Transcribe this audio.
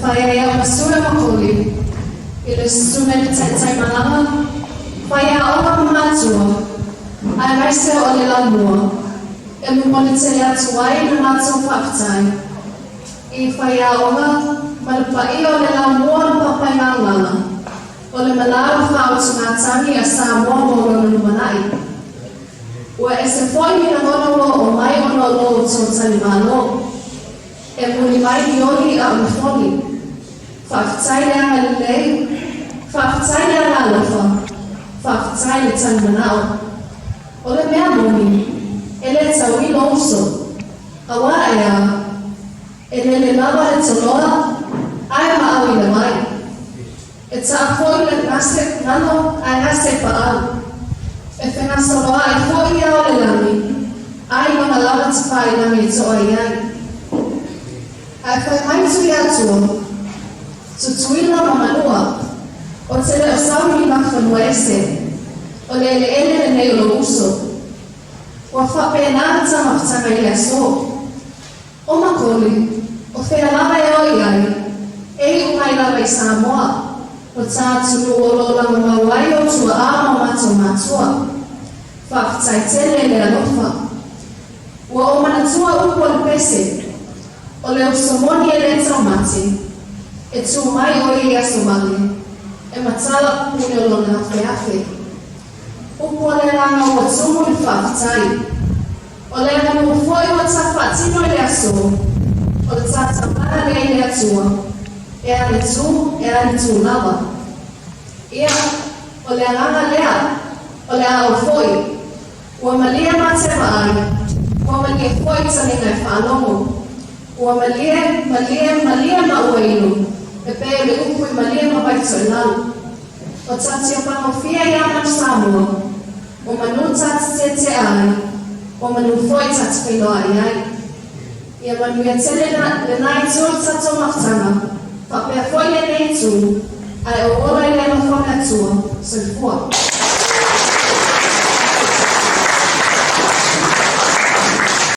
Faya masura makuli, ilustrument tsai malama, faya ola matua, ai maise ole la mua, monitselia tuai na matso faktai, I faya ola malpai ole la mua papai malala, ole malala fautu matani asa mua mo lumanai. Ua ese foi na mono o mai ono lo tsotani malo. Muli mai dioli a unifoni. Whakataile a lei, whakataile a lalofa, whakataile tan manao. O le mea moni, e le tau I loso, a wa ea, e le lava e toloa, ai maau I le mai. E ta foi le nase nano, ai nase paau. E whenga soloa e foi ia o le lami, ai mana lava tipai nami e toa iai. Ai whai mai tui atua, tutuila mamanua, o te leo sauri mawhanua ese, o le ele nei lo uso. Wa whapenata mawhtanga I aso. O makoli, o whea lava e o iai, e umai lava I Samoa, o tātunu o lo lama mawai o tua ama mato matua. Whaktai tele le alofa. Wa o manatua upo le pese, o leo somoni e le traumati, e tu mai o I asomali, e matala pune o lona awhiawhi. Upo le langa o tumu I whaktai, o le langa o foi o tawhatino I le aso, o le tatamana le I le atua, e ale tu lava. Ia, o le langa lea, o le a o foi, ua malia mate maai, ua malia foi taninga e whanongo, ua malia ma ua inu, e pēo le upu I malia ma baito I lau. O tati o pangofia I ana Samoa, o manu tati te ai, o manu foi tati whinoa I ai. Ia manu ia tele le nai tū tato maftanga, pa pēr foi le nei tū, ai o ora I le mawhanga tua, so fua.